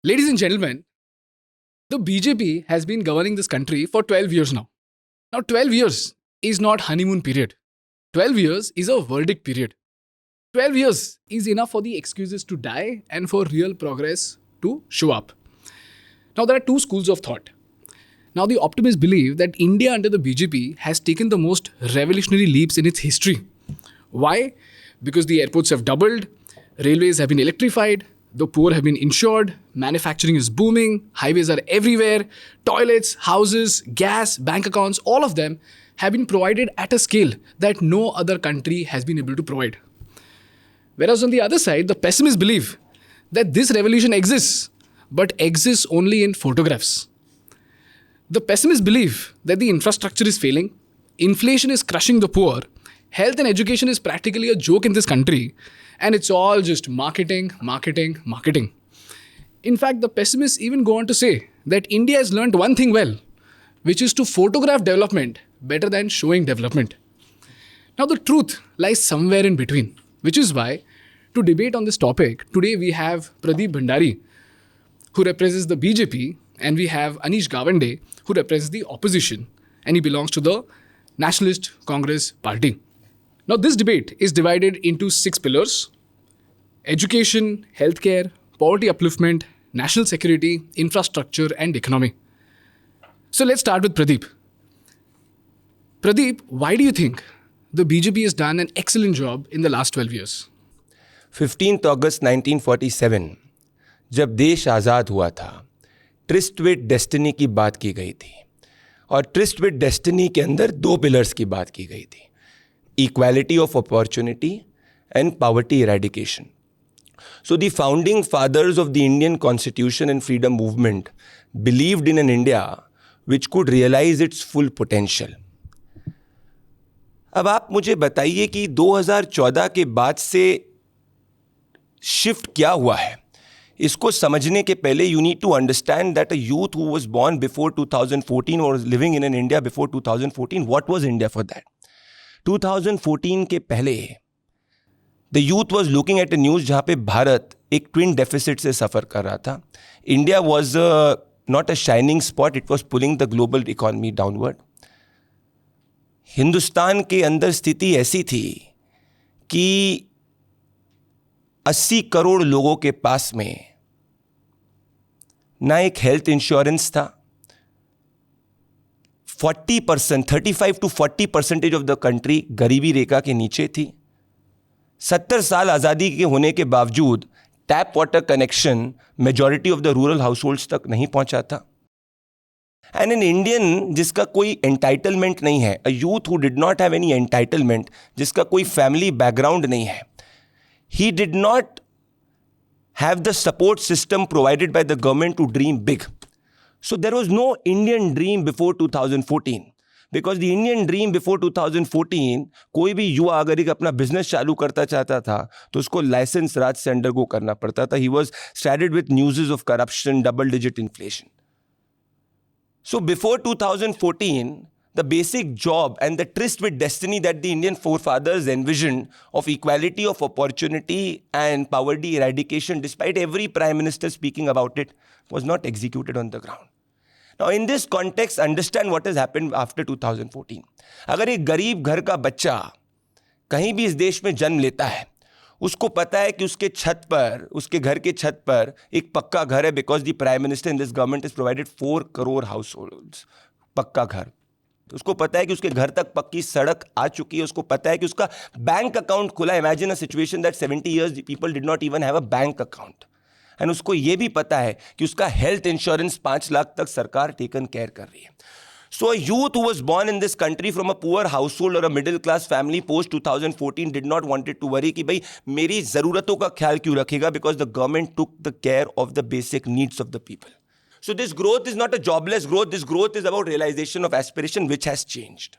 Ladies and gentlemen, the BJP has been governing this country for 12 years now. Now, 12 years is not honeymoon period. 12 years is a verdict period. 12 years is enough for the excuses to die and for real progress to show up. Now, there are two schools of thought. Now, the optimists believe that India under the BJP has taken the most revolutionary leaps in its history. Why? Because the airports have doubled, railways have been electrified, the poor have been insured, manufacturing is booming, highways are everywhere, toilets, houses, gas, bank accounts, all of them have been provided at a scale that no other country has been able to provide. Whereas on the other side, the pessimists believe that this revolution exists, but exists only in photographs. The pessimists believe that the infrastructure is failing, inflation is crushing the poor, health and education is practically a joke in this country, and it's all just marketing, marketing, marketing. In fact, the pessimists even go on to say that India has learned one thing well, which is to photograph development better than showing development. Now, the truth lies somewhere in between, which is why, to debate on this topic, today we have Pradeep Bhandari, who represents the BJP, and we have Anish Gawande, who represents the opposition, and he belongs to the Nationalist Congress Party. Now, this debate is divided into 6 pillars: education, healthcare, poverty upliftment, national security, infrastructure, and economy. So let's start with Pradeep. Pradeep, why do you think the BJP has done an excellent job in the last 12 years? 15 अगस्त 1947 जब देश आज़ाद हुआ था, tourist with destiny की बात की गई थी और ट्रिस्ट विद डेस्टिनी के अंदर 2 पिलर्स की बात की गई थी: equality of opportunity and poverty eradication. So the founding fathers of the Indian Constitution and freedom movement believed in an India which could realize its full potential. अब आप मुझे बताइए कि 2014 के बाद से शिफ्ट क्या हुआ है. इसको समझने के पहले you need to understand that a youth who was born before 2014 or was living in an India before 2014, what was India for that? 2014 के पहले the youth was looking at a news जहाँ पे भारत एक twin deficit से सफ़र कर रहा था. India was not a shining spot, it was pulling the global economy downward. Hindustan के अंदर स्थिति ऐसी थी कि 80 करोड़ लोगों के पास में ना एक हेल्थ इंश्योरेंस था, 35 to 40% ऑफ द कंट्री गरीबी रेखा के नीचे थी. 70 साल आज़ादी के होने के बावजूद tap water connection majority of the rural households तक नहीं पहुंचा था. एंड एन इंडियन जिसका कोई एंटाइटलमेंट नहीं है, a youth who did not have any entitlement, जिसका कोई फैमिली बैकग्राउंड नहीं है, he did not have the support system provided by the government to dream big. So there was no Indian dream before 2014. Because the Indian dream before 2014, कोई भी युवा अगर एक अपना बिजनेस चालू करता चाहता था तो उसको लाइसेंस राज से अंडरगो करना पड़ता था. He was straddled with news of corruption, double-digit inflation. So before 2014, the basic job and the tryst with destiny that the Indian forefathers envisioned of equality of opportunity and poverty eradication, despite every prime minister speaking about it, was not executed on the ground. Now, in this context, understand what has happened after 2014. अगर एक गरीब घर का बच्चा कहीं भी इस देश में जन्म लेता है, उसको पता है कि उसके छत पर, उसके घर के छत पर एक पक्का घर है, because the prime minister in this government has provided 4 crore households पक्का घर. उसको पता है कि उसके घर तक पक्की सड़क आ चुकी है, उसको पता है कि उसका बैंक अकाउंट खुला. Imagine a situation that 70 years people did not even have a bank account. And उसको ये भी पता है कि उसका हेल्थ इंश्योरेंस 5 लाख तक सरकार टेकन केयर कर रही है. So a youth who was born in this country from a poor household or a middle class family post 2014 did not wanted to worry कि भाई मेरी ज़रूरतों का ख्याल क्यों रखेगा, because the government took the care of the basic needs of the people. So this growth is not a jobless growth. This growth is about realization of aspiration, which has changed.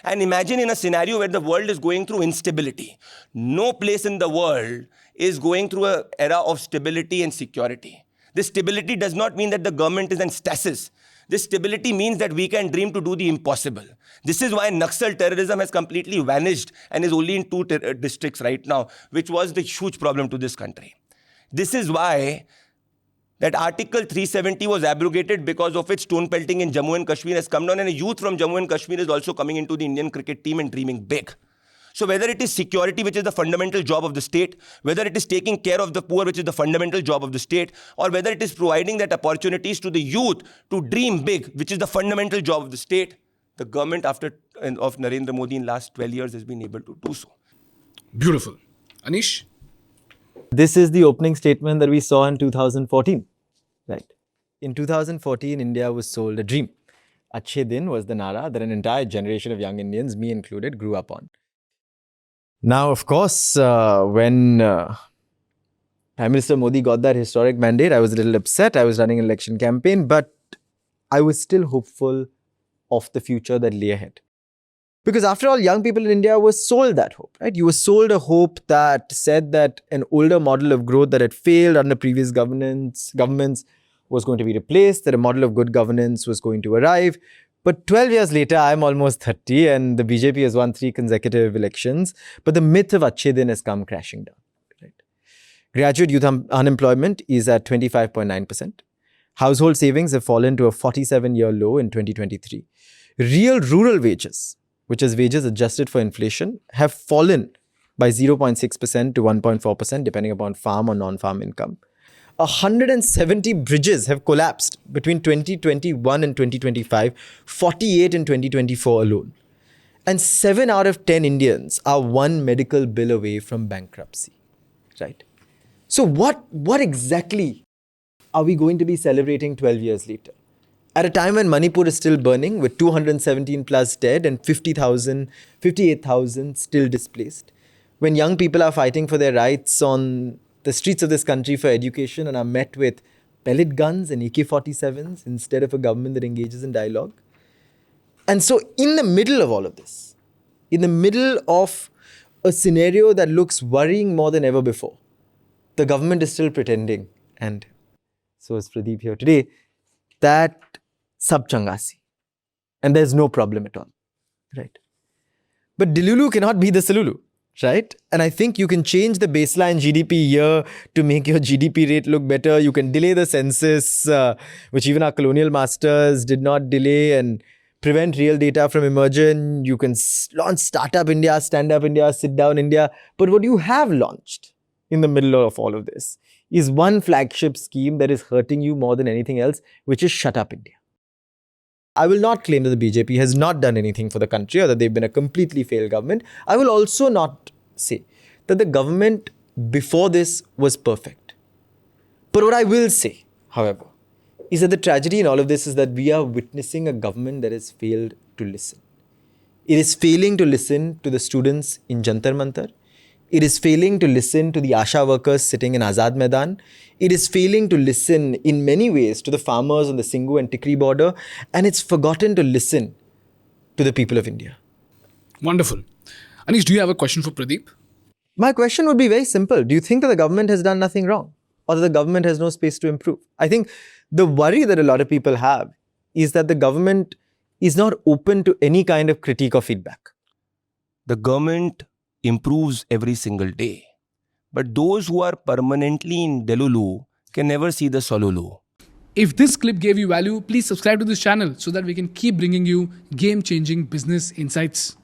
And imagine in a scenario where the world is going through instability. No place in the world is going through an era of stability and security. This stability does not mean that the government is in stasis. This stability means that we can dream to do the impossible. This is why Naxal terrorism has completely vanished and is only in 2 districts right now, which was the huge problem to this country. This is why that Article 370 was abrogated, because of its stone pelting in Jammu and Kashmir has come down, and a youth from Jammu and Kashmir is also coming into the Indian cricket team and dreaming big. So whether it is security, which is the fundamental job of the state, whether it is taking care of the poor, which is the fundamental job of the state, or whether it is providing that opportunities to the youth to dream big, which is the fundamental job of the state, the government of Narendra Modi in last 12 years has been able to do so. Beautiful. Anish? This is the opening statement that we saw in 2014, right? In 2014, India was sold a dream. Achhe Din was the nara that an entire generation of young Indians, me included, grew up on. Now, of course, when Prime Minister Modi got that historic mandate, I was a little upset. I was running an election campaign, but I was still hopeful of the future that lay ahead. Because after all, young people in India were sold that hope, right? You were sold a hope that said that an older model of growth that had failed under previous governments was going to be replaced, that a model of good governance was going to arrive. But 12 years later, I'm almost 30 and the BJP has won 3 consecutive elections. But the myth of Achhe Din has come crashing down. Right? Graduate youth unemployment is at 25.9%. Household savings have fallen to a 47-year low in 2023. Real rural wages, which is wages adjusted for inflation, have fallen by 0.6% to 1.4%, depending upon farm or non-farm income. 170 bridges have collapsed between 2021 and 2025, 48 in 2024 alone. And 7 out of 10 Indians are one medical bill away from bankruptcy, right? So what exactly are we going to be celebrating 12 years later? At a time when Manipur is still burning with 217 plus dead and 58,000 still displaced. When young people are fighting for their rights on the streets of this country for education and are met with pellet guns and AK-47s instead of a government that engages in dialogue. And so in the middle of all of this, in the middle of a scenario that looks worrying more than ever before, the government is still pretending, and so is Pradeep here today, that sab changa si. And there's no problem at all, right? But Dilulu cannot be the Salulu, right? And I think you can change the baseline GDP year to make your GDP rate look better. You can delay the census, which even our colonial masters did not delay, and prevent real data from emerging. You can launch Startup India, Stand Up India, Sit Down India. But what you have launched in the middle of all of this is one flagship scheme that is hurting you more than anything else, which is Shut Up India. I will not claim that the BJP has not done anything for the country or that they've been a completely failed government. I will also not say that the government before this was perfect. But what I will say, however, is that the tragedy in all of this is that we are witnessing a government that has failed to listen. It is failing to listen to the students in Jantar Mantar. It is failing to listen to the Asha workers sitting in Azad Maidan. It is failing to listen in many ways to the farmers on the Singhu and Tikri border. And it's forgotten to listen to the people of India. Wonderful. Anish, do you have a question for Pradeep? My question would be very simple. Do you think that the government has done nothing wrong? Or that the government has no space to improve? I think the worry that a lot of people have is that the government is not open to any kind of critique or feedback. The government improves every single day. But those who are permanently in Delulu can never see the Solulu. If this clip gave you value, please subscribe to this channel so that we can keep bringing you game-changing business insights.